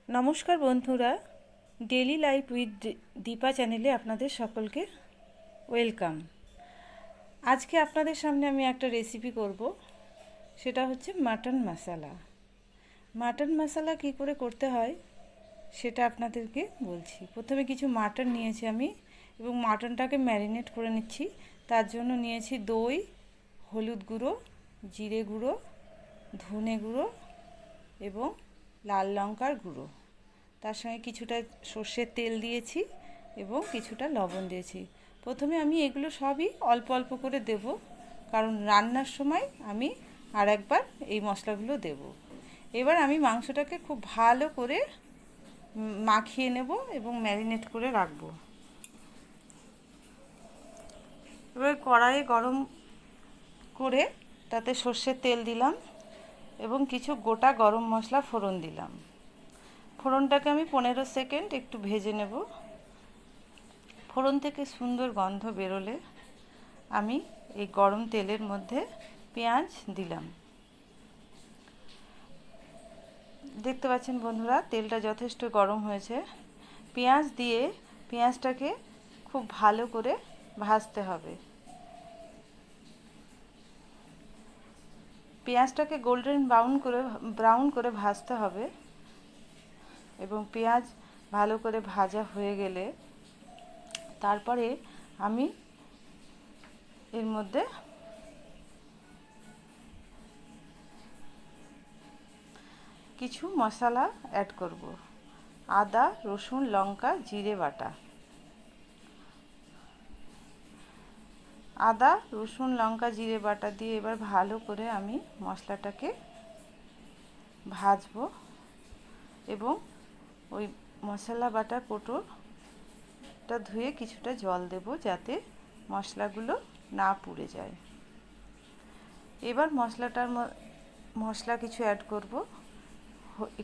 নমস্কার বন্ধুরা, daily life with Dipa চ্যানেলে আপনাদের সকলকে ওয়েলকাম। আজকে আপনাদের সামনে আমি একটা রেসিপি করব, সেটা হচ্ছে মাটন মশলা। মাটন মশলা কী করে করতে হয় সেটা আপনাদেরকে বলছি। প্রথমে কিছু মাটন নিয়েছি আমি, এবং মাটনটাকে ম্যারিনেট করে নিচ্ছি। তার জন্য নিয়েছি দই, হলুদ গুঁড়ো, জিরে গুঁড়ো, ধনে গুঁড়ো এবং লাল লঙ্কার গুঁড়ো। তার সঙ্গে কিছুটা সর্ষের তেল দিয়েছি এবং কিছুটা লবণ দিয়েছি। প্রথমে আমি এগুলো সবই অল্প অল্প করে দেব, কারণ রান্নার সময় আমি আর একবার এই মশলাগুলো দেব। এবার আমি মাংসটাকে খুব ভালো করে মাখিয়ে নেব এবং ম্যারিনেট করে রাখবো। এবার কড়াইয়ে গরম করে তাতে সর্ষের তেল দিলাম এবং কিছু গোটা গরম মশলা ফোড়ন দিলাম। ফোড়নটাকে আমি 15 সেকেন্ড একটু ভেজে নেব। ফোড়ন থেকে সুন্দর গন্ধ বেরোলে আমি এই গরম তেলের মধ্যে পেঁয়াজ দিলাম। দেখতে পাচ্ছেন বন্ধুরা, তেলটা যথেষ্ট গরম হয়েছে। পেঁয়াজ দিয়ে পেঁয়াজটাকে খুব ভালো করে ভাজতে হবে। পেঁয়াজটাকে গোল্ডেন ব্রাউন করে ভাজতে হবে এবং পেঁয়াজ ভালো করে ভাজা হয়ে গেলে তারপরে আমি এর মধ্যে কিছু মশলা অ্যাড করব। আদা, রসুন, লঙ্কা, জিরে বাটা। আদা, রসুন, লঙ্কা, জিরে বাটা দিয়ে এবার ভালো করে আমি মশলাটাকে ভাজবো এবং ওই মশলা বাটা কোটোটা ধুয়ে কিছুটা জল দেব, যাতে মশলাগুলো না পুড়ে যায়। এবার মশলা কিছু অ্যাড করব।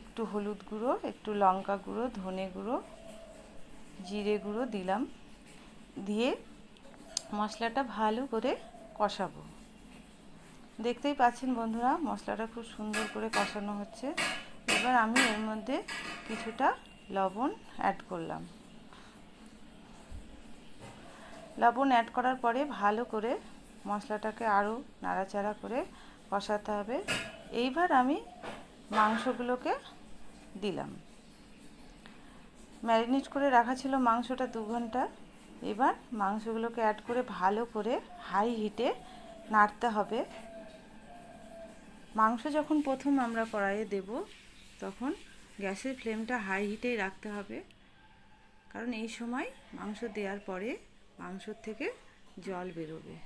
একটু হলুদ গুঁড়ো, একটু লঙ্কা গুঁড়ো, ধনে গুঁড়ো, জিরে গুঁড়ো দিলাম। দিয়ে মশলাটা ভালো করে কষাবো। দেখতেই পাচ্ছেন বন্ধুরা, মশলাটা খুব সুন্দর করে কষানো হচ্ছে। এবার আমি এর মধ্যে কিছুটা লবণ অ্যাড করলাম। লবণ অ্যাড করার পরে ভালো করে মশলাটাকে আরও নাড়াচাড়া করে কষাতে হবে। এইবার আমি মাংসগুলোকে দিলাম। ম্যারিনেট করে রাখা ছিল মাংসটা 2 ঘন্টা। এবার মাংসগুলোকে অ্যাড করে ভালো করে হাই হিটে নাড়তে হবে। মাংস যখন প্রথম আমরা কড়াইয়ে দেব, তখন গ্যাসের ফ্লেমটা হাই হিটেই রাখতে হবে, কারণ এই সময় মাংস দেওয়ার পরে মাংসর থেকে জল বেরোবে।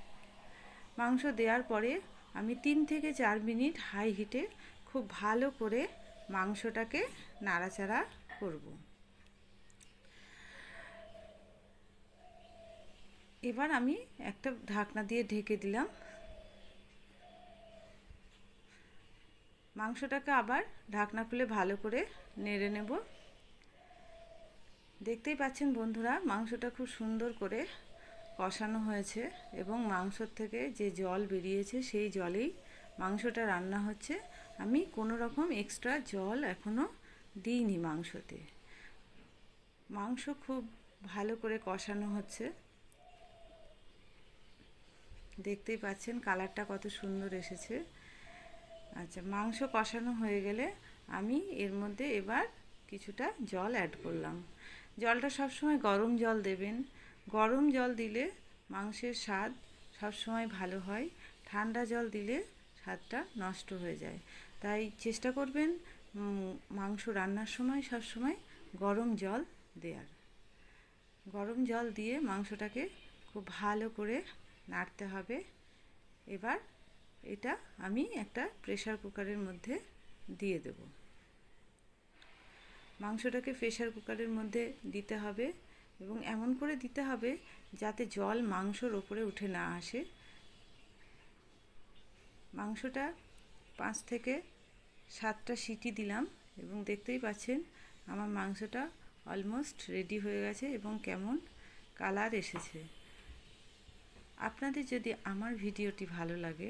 মাংস দেওয়ার পরে আমি 3 থেকে 4 মিনিট হাই হিটে খুব ভালো করে মাংসটাকে নাড়াচাড়া করব। এবার আমি একটা ঢাকনা দিয়ে ঢেকে দিলাম। মাংসটাকে আবার ঢাকনা খুলে ভালো করে নেড়ে নেব। দেখতেই পাচ্ছেন বন্ধুরা, মাংসটা খুব সুন্দর করে কষানো হয়েছে এবং মাংসর থেকে যে জল বেরিয়েছে সেই জলেই মাংসটা রান্না হচ্ছে। আমি কোনো রকম এক্সট্রা জল এখনও দিইনি মাংসতে। মাংস খুব ভালো করে কষানো হচ্ছে। দেখতেই পাচ্ছেন কালারটা কত সুন্দর এসেছে। আচ্ছা, মাংস কষানো হয়ে গেলে আমি এর মধ্যে এবার কিছুটা জল অ্যাড করলাম। জলটা সবসময় গরম জল দেবেন। গরম জল দিলে মাংসের স্বাদ সবসময় ভালো হয়। ঠান্ডা জল দিলে স্বাদটা নষ্ট হয়ে যায়। তাই চেষ্টা করবেন মাংস রান্নার সময় সবসময় গরম জল দেওয়ার। গরম জল দিয়ে মাংসটাকে খুব ভালো করে নাড়তে হবে। এবার এটা আমি একটা প্রেসার কুকারের মধ্যে দিয়ে দেব। মাংসটাকে প্রেসার কুকারের মধ্যে দিতে হবে এবং এমন করে দিতে হবে যাতে জল মাংসর ওপরে উঠে না আসে। মাংসটা 5 থেকে 7টা সিটি দিলাম এবং দেখতেই পাচ্ছেন আমার মাংসটা অলমোস্ট রেডি হয়ে গেছে এবং কেমন কালার এসেছে। আপনাদের যদি আমার ভিডিওটি ভালো লাগে